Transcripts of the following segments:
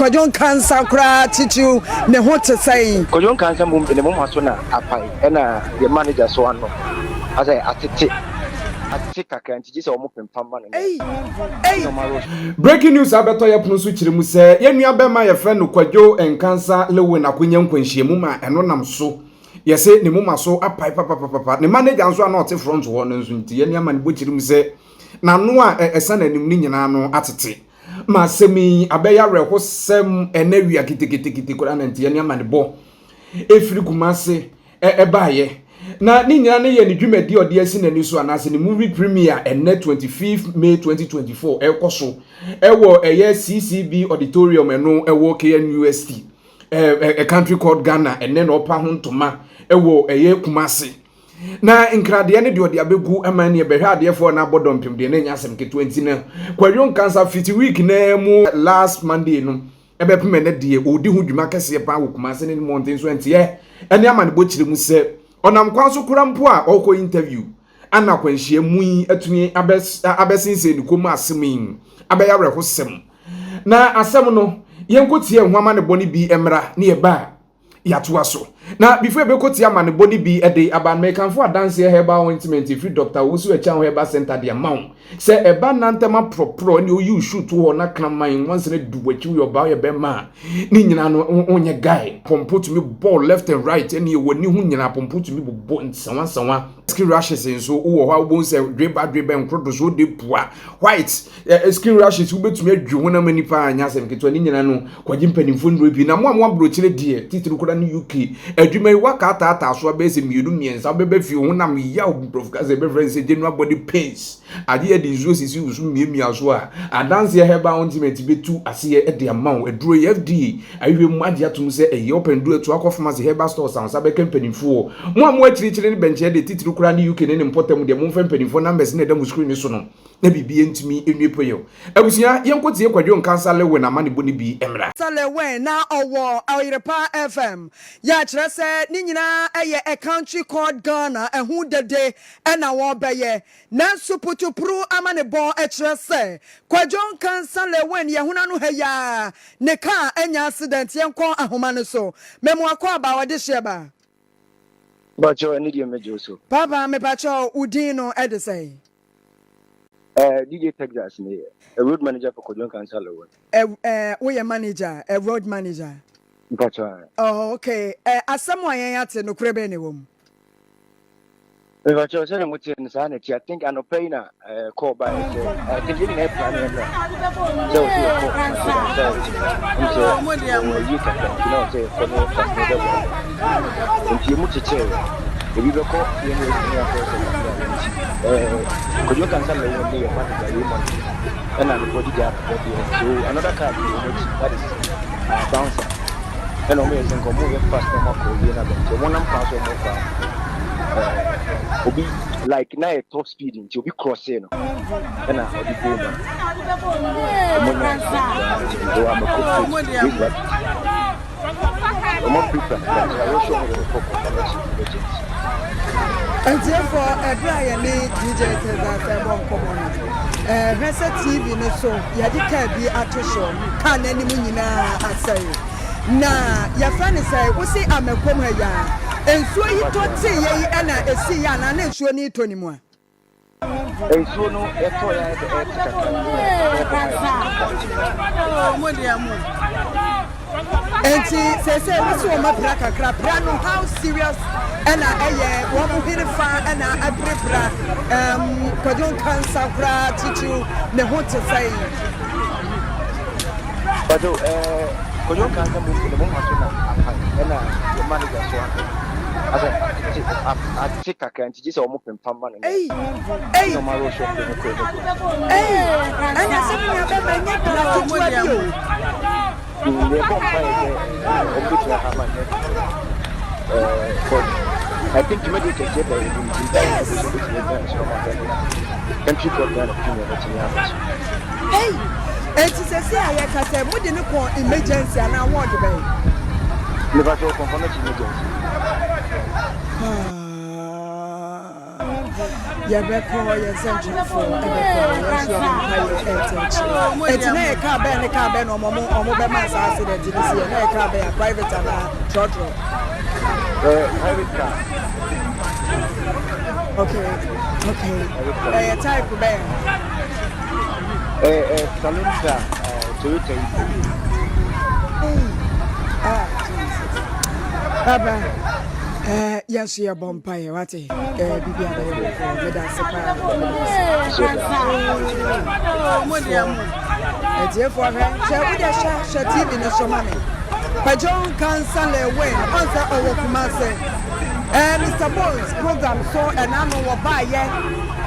Kwadwo Nkansah kra titu ne ho te sai Kwadwo Nkansah mum ne mum aso na apai na the manager so ano asay atete kakra nti se omo pempamba no breaking news abeto ya pono so kiremu se yenua bema ye friend Kwadwo Nkansah Lil na kwanya nkwanhie mu ma eno nam so yese ne mum aso apai papa ne manager nso ana ote front ho no nso nti yenua ma ne bo kiremu se na no a esa na anim ni nyina no atete ma semi abeya rehosem enawia kitikiti kora na nti yenua ma ne bo efiri kumase baaye na ni nyina ne ye ne dwumadi ode asi nani so anase ne movie premiere enne 25th May 2024 ekoso ewo CCB auditorium eno ewo KNUST a country called Ghana enne no pa ho ntoma ewo Kumase na nkrade ne de ode abegu amane e behwe adefo na bodompem de na nya asem ke 20 na Kwadwo Nkansah 50 week na mu last Monday no ebepem ne de odi hu dwuma kese pa wo Kumase ne mountain so ente ene amane bo kire mu se onam kwanso kura mpo a okọ interview ana kwanhie mui atumi abesinse ni komu asemin abeya rehosem na asem no yenkotie hwama ne boni bi emra ne eba yatoa so na before bekotie ama ne boni bi ede aban mekanfo adanse herbal ointment free Dr. Wosu echa herbal center de amount se eba nantema propro ne oyi shoot ho na kraman once ne duwachi yo ba ye be ma ni nyina no onye guy pompo to me ball left and right ene woni hu nyina pompo to me bo nsanwa skin rashes nso wo ho bo se dreba nkrodo so de pua white skin rashes wo betumi adwu wona mani pa anya sem keto ni nyina no kwaji mpanimfo ndro bi na mo brochire die titiri koda ni UK adwuma waka tata so abese mienu miensa bebe fi ho na ya prof kaze be friends general body pains ade de zo sisi usu miemia so a adanse herbal ointment betu ase e de amount eduro FDA ayewe mu ade atum se e open do etu akofamase herbal stores an sabe kampanifo mo amu akirikire ni benche de titiri kura ni UK ne importem de mo mfampanifo numbers ne da mu screen so no na bibie ntimi enwepoyo abusia yenkotie Kwadwo Nkansah Lil na mane boni bi emra Lil na owo Ayirepa FM ya kire se ni nyina eye a country called Ghana ehu dede na wo beye na suputupru amane bon e kire se Kwadwo Nkansah Lil ye huna no heya ne ka enya accident yenkon ahoma ne so memo akwa ba wode sheba bacho ani die mejo so papa me bacho udino edesai DJ Texas ne a road manager for Kwadwo Nkansah Lil we a manager a road manager bacho oh okay asem wan yate no kure be ne wom bacho say mo tie nsa na I think an opina call by I think you need plan and so you can say for no you must tell we be call you Kwadwo Nkansah Lil ne manager you man and an bodyguard so another car that is bouncer and o me sen ko mo fast no ko ye na so mo nam pass o mo fa obi like na top speed nti obi cross no and na obi go ma mo na so am ko mo prefer I will show you the focus and therefore Brian ni DJ Texas bon common Resa TV ne so ya di ka bi atosho ka na ni mu nyina asai na ya fa ne sai wo si amekom ha ya ensuo yi to ti ye na esi ya na ensuo ni to ni mu a ensuo no eto ya e mo dia mo enti se we so ma bra kakra bra no how serious and eye wo mo hiri fa and abrebra Kwadwo Nkansah kra titu ne ho te sai but Kwadwo Nkansah mo maso na apan and the manager so I take a can't just almost pempamba no maro show and I said you I think you made it a country called Ghana. Hey, it is a say I can say, what did you call emergency and I want to be? Never so confirmed emergency. Yabeko, yes, central for it's na e car ben or mobile mass accident this year. Na car be a private and private car. Okay. A type of bear. Saloon car, Toyota. Jesus. Baba. Yes, you're bumpire. What it? Bibi Abayo, Meda Sepa. It's here for her. Shall we share TV in the Somali? Kwadwo Nkansah Lil Win, answer our Kumase. Mr. Bones program so and I know what by ye.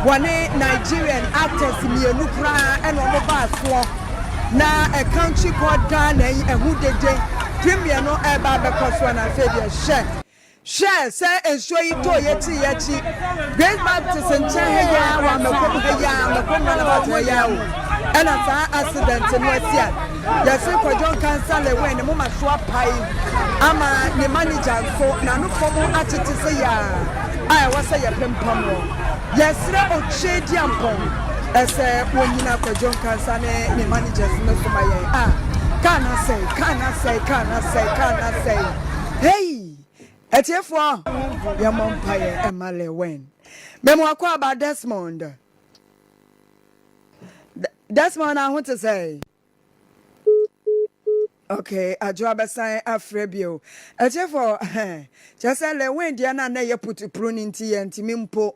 One Nigerian actors in Nukra and Omobaso. Now a country called Ghana and who did they? Premier no eba because one I said share. Share, say, and show you to yeti. Great Baptist and Chahaya, one the Kumawood about her yaw. And as an accident in West Yan. Yes, Kwadwo Nkansah Lil when the Mama swap pie. Ama the manager so Nanu Fomo at it say ya. I was a pimpamo. Yes, o shady ampon. As a woman Kwadwo Nkansah the managers no for my can I say. Hey! Etiefo ya mompaye emale wen memo akwa about Desmond I want to say okay ajo abesan afrebio etiefo just say le wen dia na ye put prune nti mimpo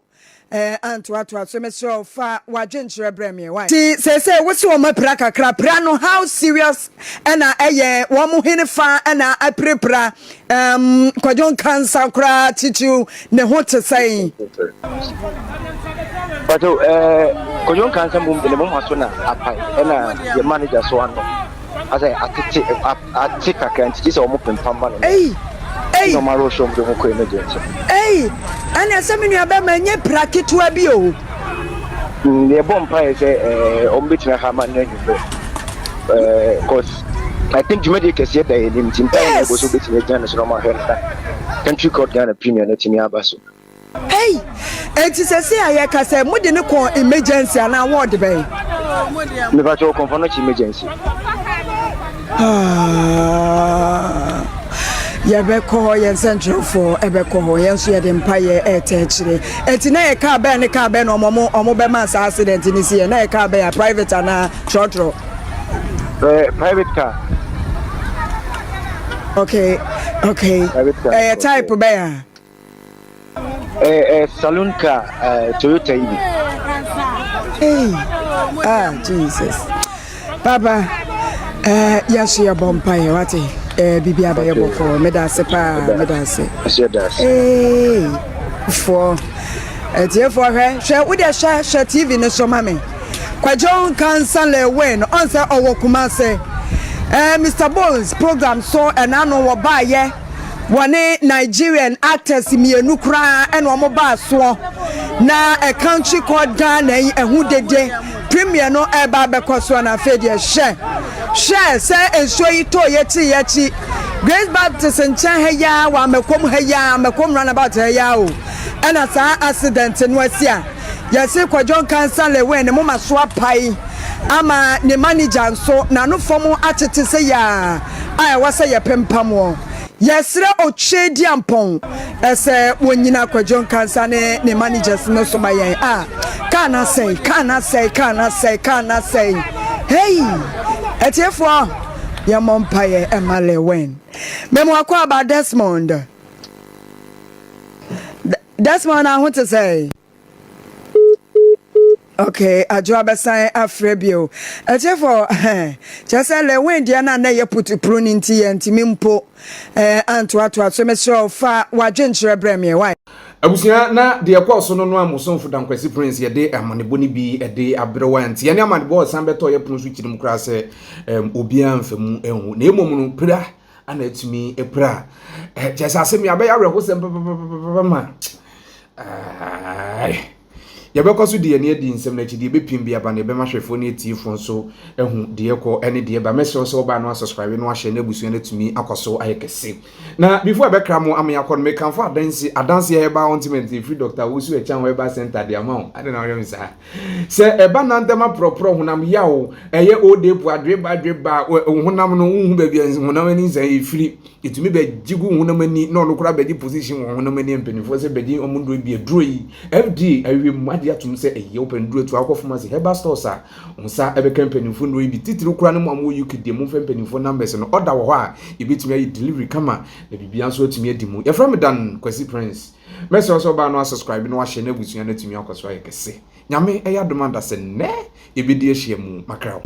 anto so me sure fa wadwenkyere breme why say we see o mapra kakra pra no how serious na eye wo mo hene fa na aprepra Kwadwo Nkansah kra titu ne ho te say but Kwadwo Nkansah mum de mum aso na apai na the manager so ano as I atike kakra so mo pempamba no hey no maro show mo ko emergency hey ana sami nua ba manye praketu abi o the bomba is ombitina hama na nyumbe cause I think you made a case that in Timpaya was a bit in the Ghana Roma country called Ghana Premium at Timiabaso. Hey, it is a say I can say more than a call emergency and I want to be. Never to confront emergency. Yabeko yen central for Ebeko yen so yede mpaye etechire enti na e car ben omo be mass accident ni see na e car be a private and short road private car okay type be saloon car Toyota hey Jesus Baba yes you bumpire what Bibi Abayo for Meda Sepa Meda se hey for for her share with the share TV no so mame Kwadwo Nkansah Lil Win answer our Kumase Mr. Bones program so and I know what by ye one Nigerian actors in Nukra and Omobaso na a country called Ghana and who did they Premier no eba because one affair share say and show you to yeti Great Baptist and Chahaya wa mekom run about her yaw and as an accident in West Yan. Yes, Kwadwo Nkansah Lil when the Mama swap pie ama the manager so na no formo at it say ya I was a pimpamo. Yes, o chedi ampon ese wonyina Kwadwo Nkansah ne managers no so my can I say hey etiefo ya mompaye emale wen memo akwa about Desmond I want to say okay ajo abesan afrebio etiefo just say le wen dia na ye put prune nti mimpo anto so me sure fa wadwenkyere breme why abusia na de ekwa no no amosonfo dankwasi prince ye de amanebo ni bi de abrewa nti ye ne amanebo san beto ye punu so kirim kra se obia mfamu ehu na emom no pra ana atumi epra jesa asem ya be ya reho sem ma yɛbɛkɔ so de yɛne adi nsɛm na akyi de bɛpim bi aba na yɛbɛma hwɛfoɔ ne atiifoɔ nso ehu de yɛkɔ ɛne de ba mɛhyɛ so ba no subscribe no ahyɛ na abusua no tumi akɔ so ayɛ kɛse na before ɛbɛkra mo ama yakɔ no mekamfo adanse yɛba ultimate free doctor wosu ɛkyan wɛba center de ama wo ade na ɔyɛ msa sɛ ɛba nantɛma prɔprɔ honam yawo ɛyɛ ode po adreba honam no hu ba bia honam ani nsa ɛfiri etumi bɛ jigu honam ani na ɔno kora bɛdi position wɔ honam ani mpanifo sɛ bɛdi ɔmundo bi aduro yi fd awie mu ade atum sɛ ɛyɛ open duro to akɔ pharmacy herbal stores a onsa ɛbɛka mpanifo no bi titiri kora no mu amu UK de mu fɛ mpanifo numbers no order wɔ hɔ a ebetumi ayi delivery kama na bibia nso atumi adi mu yɛfrɛ me dan Kwasi Prince mɛsɛ so ba no subscribe no ahyɛ na abusua no atumi akɔ so ayɛ kɛse nyame ɛyɛ adom anda sɛ nɛ ebedi ahyia mu makraw